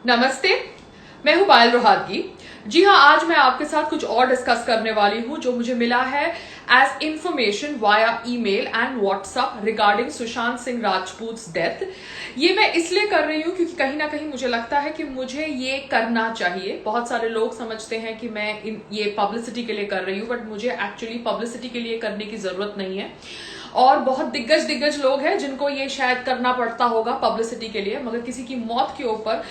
नमस्ते। मैं हूं पायल रोहातगी। जी हाँ, आज मैं आपके साथ कुछ और डिस्कस करने वाली हूं जो मुझे मिला है as information via email and WhatsApp regarding Sushant Singh Rajput death. ये मैं इसलिए कर रही हूं क्योंकि कहीं ना कहीं मुझे लगता है कि मुझे ये करना चाहिए। बहुत सारे लोग समझते हैं कि मैं ये पब्लिसिटी के लिए कर रही हूं, बट मुझे एक्चुअली पब्लिसिटी के लिए करने की जरूरत नहीं है। और बहुत दिग्गज लोग हैं जिनको ये शायद करना पड़ता होगा पब्लिसिटी के लिए, मगर किसी की मौत के ऊपर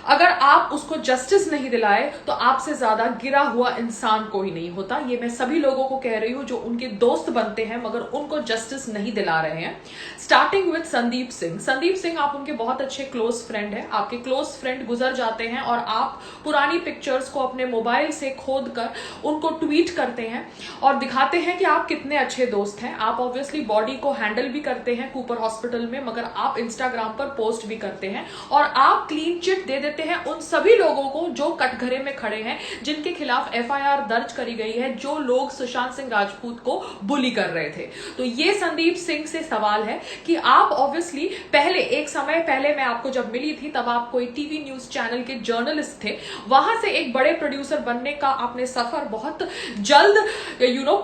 अगर आप उसको जस्टिस नहीं दिलाए तो आपसे ज्यादा गिरा हुआ इंसान कोई नहीं होता। ये मैं सभी लोगों को कह रही हूं जो उनके दोस्त बनते हैं मगर उनको जस्टिस नहीं दिला रहे हैं। Starting with Sandeep Singh. संदीप सिंह आप उनके बहुत अच्छे क्लोज फ्रेंड हैं। आपके क्लोज फ्रेंड गुजर जाते हैं और आप पुरानी पिक्चर्स को अपने मोबाइल से खोद कर उनको ट्वीट करते हैं और दिखाते हैं कि आप कितने अच्छे दोस्त हैं। आप ऑब्वियसली बॉडी को हैंडल भी करते हैं कूपर हॉस्पिटल में, मगर आप इंस्टाग्राम पर पोस्ट भी करते हैं और आप क्लीन चिट दे देते हैं उन सभी लोगों को जो कटघरे में खड़े हैं, जिनके खिलाफ एफआईआर दर्ज करी गई है, जो लोग सुशांत सिंह राजपूत को बुली कर रहे थे। तो ये संदीप सिंह से सवाल है कि आप ऑब्वियसली पहले एक समय पहले मैं आपको जब मिली थी तब आप कोई टीवी न्यूज चैनल के जर्नलिस्ट थे। वहां से एक बड़े प्रोड्यूसर बनने का आपने सफर बहुत जल्द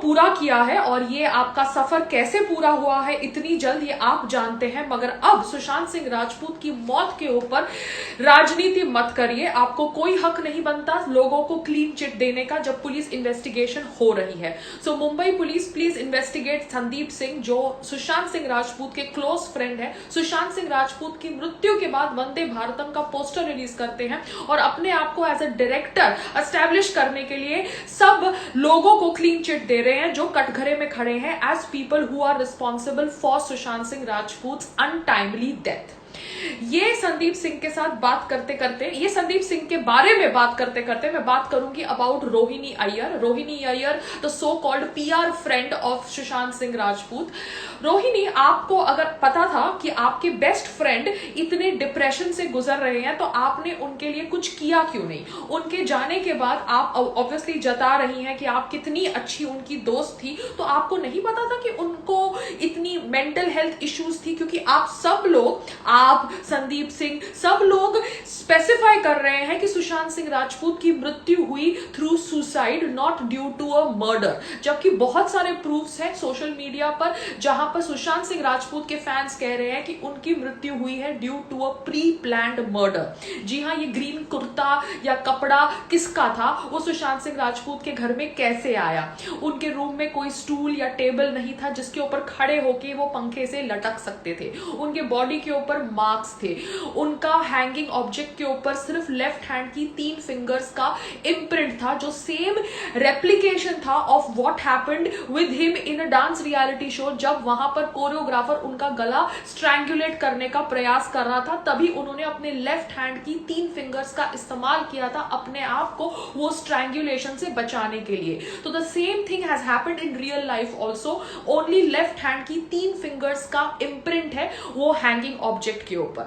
पूरा किया है और ये आपका सफर कैसे पूरा हुआ है इतनी जल्द ये आप जानते हैं। मगर अब सुशांत सिंह राजपूत की मौत के ऊपर राजनीति मत करिए। आपको कोई हक नहीं बनता लोगों को क्लीन चिट देने का जब पुलिस इन्वेस्टिगेशन हो रही है। So Mumbai police please investigate Sandeep Singh जो सुशांत सिंह राजपूत के क्लोज फ्रेंड है। सुशांत सिंह राजपूत की मृत्यु के बाद वंदे भारतम का पोस्टर रिलीज करते हैं और अपने आप को एज ए डायरेक्टर एस्टैब्लिश करने के लिए सब लोगों को क्लीन चिट दे रहे हैं जो कटघरे में खड़े हैं as people who are responsible for Sushant Singh Rajput untimely death. ये संदीप सिंह के साथ बात करते करते, ये संदीप सिंह के बारे में बात करते करते मैं बात करूंगी about Rohini Iyer. Rohini Iyer the so called PR friend of Sushant Singh Rajput. Rohini, आपको अगर पता था कि आपके बेस्ट फ्रेंड इतने डिप्रेशन से गुजर रहे हैं तो आपने उनके लिए कुछ किया क्यों नहीं? उनके जाने के बाद आप ऑब्वियसली जता रही हैं कि आप कितनी अच्छी उनकी दोस्त थी, तो आपको नहीं पता था कि उनको इतनी मेंटल हेल्थ इश्यूज थी? क्योंकि आप सब लोग, आप संदीप सिंह, सब लोग स्पेसिफाई कर रहे हैं कि सुशांत सिंह राजपूत की मृत्यु हुई through suicide not due to a murder, जबकि बहुत सारे प्रूफ्स हैं सोशल मीडिया पर जहां पर सुशांत सिंह राजपूत के फैंस कह रहे हैं कि उनकी मृत्यु हुई है due to a pre planned murder. जी हां, ये ग्रीन कुर्ता या कपड़ा किसका था? वो सुशांत सिंह राजपूत के घर में कैसे आया? उनके रूम में कोई स्टूल या टेबल नहीं था जिसके ऊपर खड़े होके वो पंखे से लटक सकते थे। उनके बॉडी के ऊपर मार्क्स थे। उनका हैंगिंग ऑब्जेक्ट के ऊपर सिर्फ लेफ्ट हैंड की 3 फिंगर्स का इम्प्रिंट था जो सेम रेप्लिकेशन था of what happened with him in a dance reality show, जब वहां पर कोरियोग्राफर उनका गला स्ट्रैंगुलेट करने का प्रयास कर रहा था तभी उन्होंने अपने लेफ्ट हैंड की 3 फिंगर्स का इस्तेमाल किया था अपने आप को वो स्ट्रैंगुलेशन से बचाने के लिए। तो the same thing has happened in real life also. Only left hand की 3 फिंगर्स का इम्प्रिंट है वो हैंगिंग ऑब्जेक्ट के ऊपर।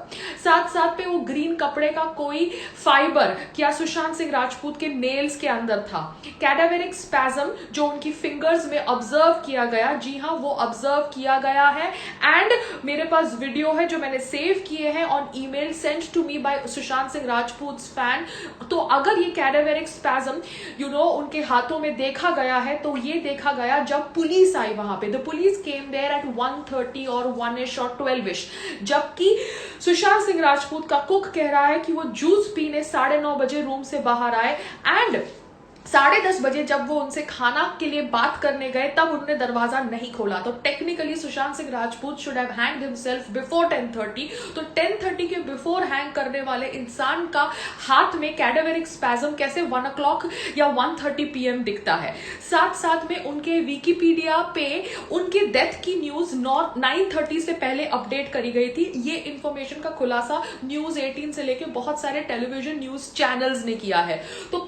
साथ साथ पे वो ग्रीन कपड़े का कोई फाइबर क्या सुशांत सिंह राजपूत के नेल्स के अंदर था? कैडावेरिक स्पैज्म जो उनकी फिंगर्स में ऑब्जर्व किया गया, जी हां वो ऑब्जर्व किया गया है। एंड मेरे पास वीडियो है जो मैंने सेव किए हैं on email send to me by Sushant Singh Rajput fan. तो अगर ये कैडावेरिक स्पैज्म उनके हाथों में देखा गया है तो ये देखा गया जब पुलिस आई वहां पे। The police came there at 1:30 और 1ish और 12ish, जबकि सुशांत सिंह राजपूत का कुक कह रहा है कि वो जूस पीने 9:30 बजे रूम से बाहर आए एंड 10:30 बजे जब वो उनसे खाना के लिए बात करने गए तब उन्होंने दरवाजा नहीं खोला। तो technically Sushant Singh Rajput should have hanged himself before 10:30। तो 10:30 के बिफोर हैंग करने वाले इंसान का हाथ में कैडावेरिक स्पैज्म कैसे 1 o'clock या 1:30 PM दिखता है? साथ साथ में उनके विकिपीडिया पे उनके डेथ की न्यूज 9:30 से पहले अपडेट करी गई थी। ये इंफॉर्मेशन का खुलासा न्यूज 18 से लेके बहुत सारे टेलीविजन न्यूज चैनल्स ने किया है। तो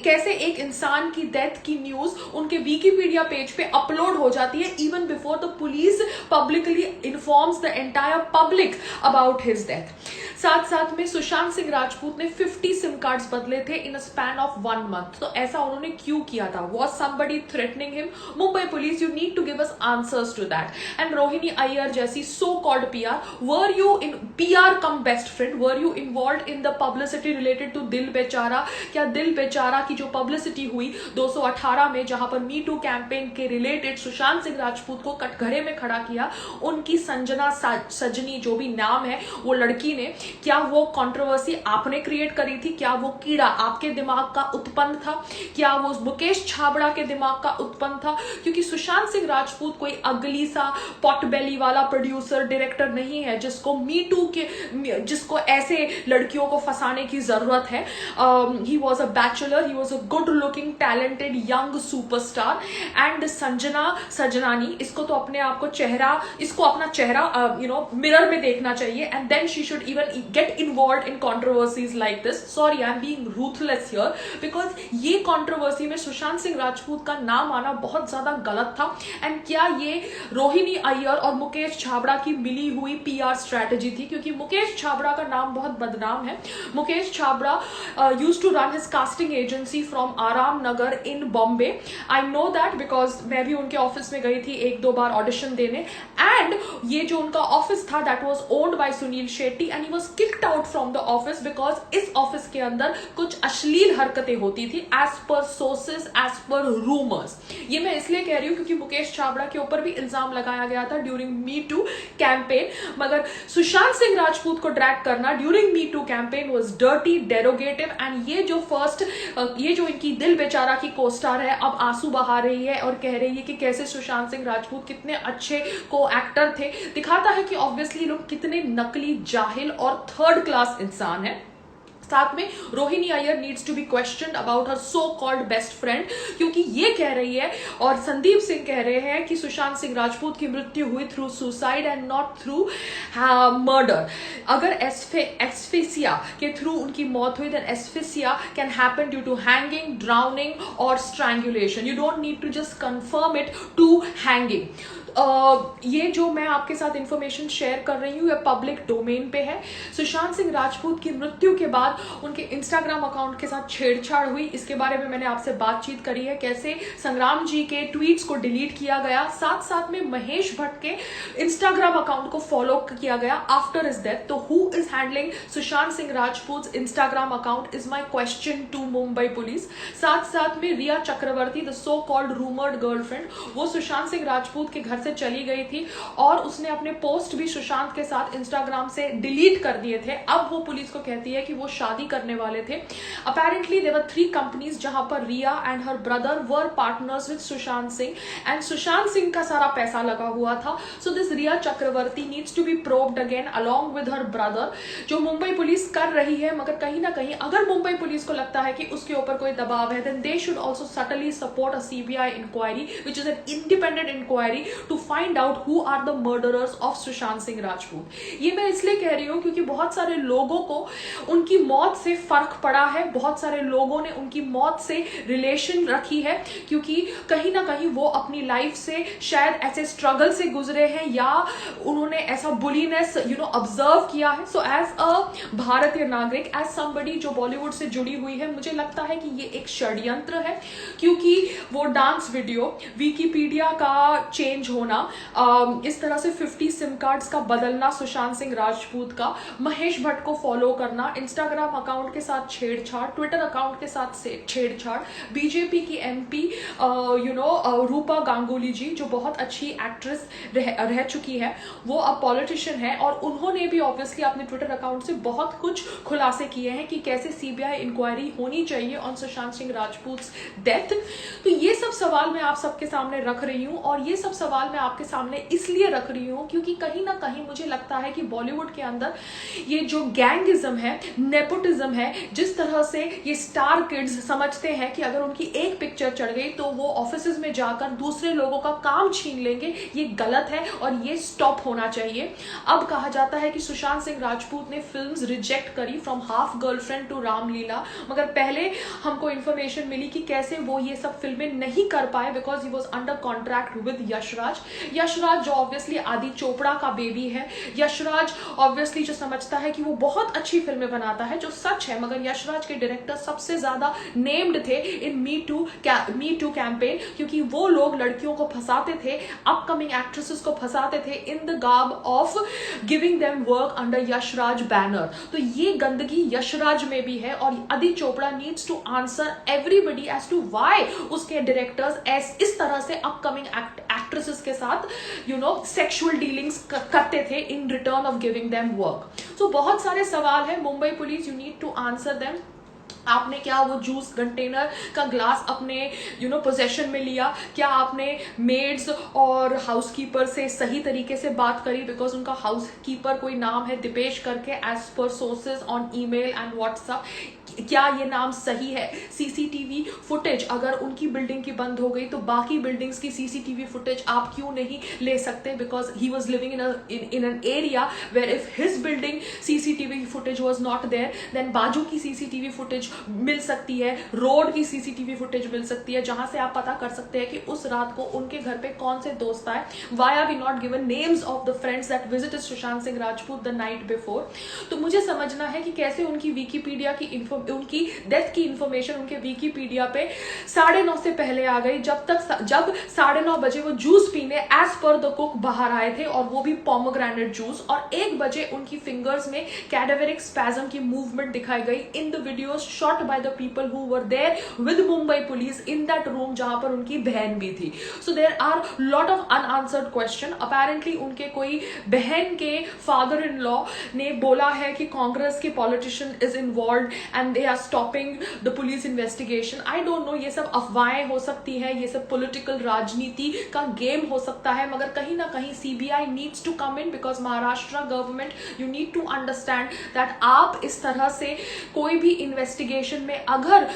कैसे एक इंसान की डेथ की न्यूज उनके विकिपीडिया पेज पे अपलोड हो जाती है even before the police publicly informs the entire public about his death. साथ साथ में सुशांत सिंह राजपूत ने 50 सिम कार्ड्स बदले थे in a span of 1 month. तो ऐसा उन्होंने क्यों किया था? Was somebody threatening him? Mumbai police, you need to give us answers to that. And Rohini Iyer जैसी so called PR, were you in PR cum best friend, were you involved in the publicity related to Dil Bechara? क्या दिल बेचारा की जो publicity हुई 218 में, जहां पर मी टू कैंपेन के रिलेटेड सुशांत सिंह राजपूत को कटघरे में खड़ा किया, उनकी संजना सजनी जो भी नाम है वो लड़की ने, क्या वो कंट्रोवर्सी आपने क्रिएट करी थी? क्या वो कीड़ा आपके दिमाग का उत्पन्न था? क्या वो मुकेश छाबड़ा के दिमाग का उत्पन्न था? क्योंकि सुशांत सिंह राजपूत कोई अगली सा पॉट बेली वाला प्रोड्यूसर डायरेक्टर नहीं है जिसको मी टू के, जिसको ऐसे लड़कियों को फंसाने की जरूरत है। He was a bachelor, he was a good looking talented young superstar. And Sanjana Sajnani, इसको तो अपने आप को इसको अपना चेहरा मिरर में देखना चाहिए, and then she should even get involve in controversies like this. Sorry, I am being ruthless here, because ये कॉन्ट्रोवर्सी में सुशांत सिंह राजपूत का नाम आना बहुत ज्यादा गलत था। एंड क्या ये रोहिणी अय्यर और मुकेश छाबड़ा की मिली हुई पीआर स्ट्रेटेजी थी? क्योंकि मुकेश छाबड़ा का नाम बहुत बदनाम है। Mukesh Chhabra used to run his casting agency from Aram Nagar in Bombay. I know that because मैं भी उनके ऑफिस में गई थी 1-2 बार ऑडिशन देने। एंड ये जो उनका ऑफिस था that was owned by Sunil Shetty, and he was kicked out from the office because इस ऑफिस के अंदर कुछ अश्लील हरकतें होती थी as per sources, as per rumours. ये मैं इसलिए कह रही हूं क्योंकि मुकेश छाबड़ा के ऊपर भी इल्जाम लगाया गया था ड्यूरिंग मी टू कैंपेन, मगर सुशांत सिंह राजपूत को ड्रैग करना during me too campaign was dirty, derogatory. And ये जो इनकी दिल बेचारा की कोस्टार है अब आंसू बहा रही है और कह रही है कि कैसे सुशांत सिंह राजपूत कितने अच्छे को एक्टर थे, दिखाता है कि ऑब्वियसली लोग कितने नकली, जाहिल और थर्ड क्लास इंसान हैं। साथ में Rohini Iyer needs to be questioned about her so called best friend, क्योंकि ये कह रही है और संदीप सिंह कह रहे हैं कि सुशांत सिंह राजपूत की मृत्यु हुई through suicide and not through murder. अगर एस्फेसिया के थ्रू उनकी मौत हुई, then asphyxia can happen due to hanging, drowning और strangulation. You don't need to just confirm it to hanging. ये जो मैं आपके साथ इंफॉर्मेशन शेयर कर रही हूँ ये पब्लिक डोमेन पे है। सुशांत सिंह राजपूत की मृत्यु के बाद उनके इंस्टाग्राम अकाउंट के साथ छेड़छाड़ हुई, इसके बारे में मैंने आपसे बातचीत करी है, कैसे संग्राम जी के ट्वीट्स को डिलीट किया गया, साथ साथ में महेश भट्ट के इंस्टाग्राम अकाउंट को फॉलो किया गया आफ्टर हिज डेथ। तो who is handling Sushant Singh Rajput Instagram account is my question to Mumbai police. साथ साथ में Rhea Chakraborty, the so called rumoured girlfriend, वो सुशांत सिंह राजपूत के घर से चली गई थी और उसने अपने पोस्ट भी सुशांत के साथ इंस्टाग्राम से डिलीट कर दिए थे। अब वो पुलिस को कहती है कि वो शादी करने वाले थे। अपेरेंटली देयर वर 3 कंपनीज जहां पर Rhea and her brother were partners with Sushant Singh, and Sushant Singh का सारा पैसा लगा हुआ था। So this Rhea Chakraborty needs to be probed again along with her brother, जो मुंबई पुलिस कर रही है। मगर कहीं ना कहीं अगर मुंबई पुलिस को लगता है कि उसके ऊपर कोई दबाव है, then they should also subtly support a CBI inquiry which is an independent inquiry to find out who are the murderers of Sushant Singh Rajput. ये मैं इसलिए कह रही हूं क्योंकि बहुत सारे लोगों को उनकी मौत से फर्क पड़ा है, बहुत सारे लोगों ने उनकी मौत से रिलेशन रखी है, क्योंकि कहीं ना कहीं वो अपनी लाइफ से शायद ऐसे स्ट्रगल से गुजरे हैं या उन्होंने ऐसा बुलीनेस ऑब्जर्व किया है। सो एज अ भारतीय नागरिक, एज समबडी जो बॉलीवुड से जुड़ी हुई है, मुझे लगता है कि ये एक षड्यंत्र है, क्योंकि वो डांस वीडियो, विकिपीडिया का चेंज होना, इस तरह से 50 सिम कार्ड्स का बदलना सुशांत सिंह राजपूत का, महेश भट्ट को फॉलो करना, इंस्टाग्राम अकाउंट के साथ छेड़छाड़, ट्विटर अकाउंट के साथ छेड़छाड़, बीजेपी की एमपी रूपा गांगुली जी जो बहुत अच्छी एक्ट्रेस रह चुकी है, वो अब पॉलिटिशियन है और उन्होंने भी ऑब्वियसली अपने ट्विटर अकाउंट से बहुत कुछ खुलासे किए हैं कि कैसे सीबीआई इंक्वायरी होनी चाहिए ऑन सुशांत सिंह राजपूत डेथ। तो ये सब सवाल मैं आप सबके सामने रख रही हूँ और ये सब सवाल मैं आपके सामने इसलिए रख रही हूँ क्योंकि कहीं ना कहीं मुझे लगता है कि बॉलीवुड के अंदर ये जो गैंगिज्म है, नेपोटिज्म है, जिस तरह से ये स्टार किड्स समझते हैं कि अगर उनकी एक पिक्चर चढ़ गई तो वो ऑफिसेज में जाकर दूसरे लोगों का काम छीन लेंगे, ये गलत है और ये स्टॉप होना चाहिए। अब कहा जाता है कि सुशांत सिंह राजपूत ने फिल्म्स रिजेक्ट करी from half girlfriend to Ramleela, मगर पहले हमको इंफॉर्मेशन मिली कि कैसे वो ये सब फिल्में नहीं कर पाए because he was under contract with Yashraj. Yashraj जो ऑब्वियसली आदि चोपड़ा का बेबी है, यशराज ऑब्वियसली जो समझता है कि वो बहुत अच्छी फिल्में बनाता है, जो सच है, मगर यशराज के डायरेक्टर सबसे ज्यादा नेम्ड थे इन मी टू कैंपेन, क्योंकि वो लोग लड़कियों को फंसाते थे, अपकमिंग एक्ट्रेसेस को फंसाते थे in the garb of giving them work under Yashraj banner. तो ये गंदगी यशराज में भी है और Adi Chopra needs to answer everybody as to why उसके डायरेक्टर्स इस तरह से अपकमिंग एक्ट्रेसेस के साथ सेक्सुअल डीलिंग्स करते थे in return of giving them work. तो बहुत सारे सवाल है, Mumbai police, you need to answer them. आपने क्या वो जूस कंटेनर का ग्लास अपने पोजेशन में लिया? क्या आपने मेड्स और हाउसकीपर से सही तरीके से बात करी? बिकॉज उनका हाउसकीपर कोई नाम है दीपेश करके, as per sources on email and WhatsApp. क्या ये नाम सही है? सीसीटीवी फुटेज अगर उनकी बिल्डिंग की बंद हो गई तो बाकी बिल्डिंग्स की सीसीटीवी फुटेज आप क्यों नहीं ले सकते? Because he was living in an area where if his building CCTV footage was not there, then बाजू की सीसीटीवी फुटेज मिल सकती है, रोड की सीसीटीवी फुटेज मिल सकती है, जहां से आप पता कर सकते हैं कि उस रात को उनके घर पे कौन से दोस्त आए। Why are we not given names of the friends that visited Sushant Singh Rajput the night before? तो मुझे समझना है कि कैसे उनकी विकीपीडिया की उनकी डेथ की इंफॉर्मेशन उनके विकीपीडिया पे 9:30 से पहले आ गई, जब 9:30 बजे वो जूस पीने एज पर द कुक बाहर आए थे, और वो भी पोमोग्रेनेट जूस, और 1 बजे उनकी फिंगर्स में कैडावेरिक स्पैज्म की मूवमेंट दिखाई गई in the videos shot by the people who were there with Mumbai police in that room, जहां पर उनकी बहन भी थी। So there are lot of unanswered question. Apparently उनके कोई बहन के फादर इन लॉ ने बोला है कि कांग्रेस के politician is involve and they are stopping the police investigation. I don't know, ये सब अफवाहें हो सकती है, ये सब पॉलिटिकल राजनीति का गेम हो सकता है, मगर कहीं ना कहीं CBI needs to come in, because Maharashtra government, you need to understand that आप इस तरह से कोई भी इन्वेस्टिगेशन में अगर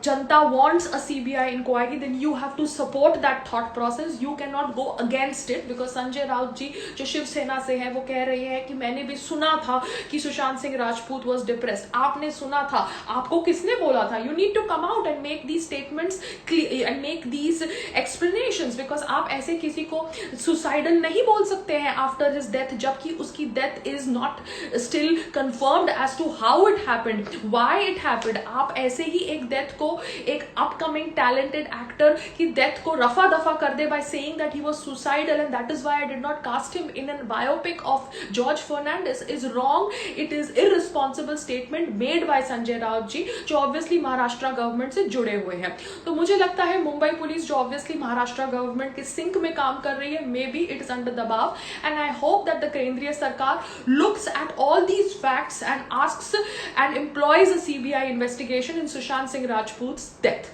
जनता wants a CBI inquiry, then you have to support that thought process, you can not go against it. Because Sanjay Raut ji जो शिवसेना से है वो कह रहे हैं कि मैंने भी सुना था कि सुशांत सिंह राजपूत वॉज डिप्रेस्ड। आपने सुना था? आपको किसने बोला था? You need to come out and make these statements and make these explanations, because आप ऐसे किसी को सुसाइडल नहीं बोल सकते हैं आफ्टर हिज डेथ, जबकि उसकी death is not still confirmed as to how it happened, why it happened. आप ऐसे ही एक डेथ को, एक अपकमिंग टैलेंटेड एक्टर की डेथ को रफा दफा कर दे by saying that he was suicidal and that is why I did not cast him in an biopic of George Fernandes is wrong. It is irresponsible statement made by Sanjay Raut ji, जो obviously Maharashtra government से जुड़े हुए हैं। तो मुझे लगता है मुंबई पुलिस जो ऑब्वियसली महाराष्ट्र गवर्नमेंट के सिंक में काम कर रही है, maybe it is under दबाव, and I hope that the केंद्रीय सरकार looks at all these facts and asks and employs a CBI investigation in Sushant Singh Rajput's death.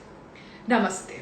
Namaste.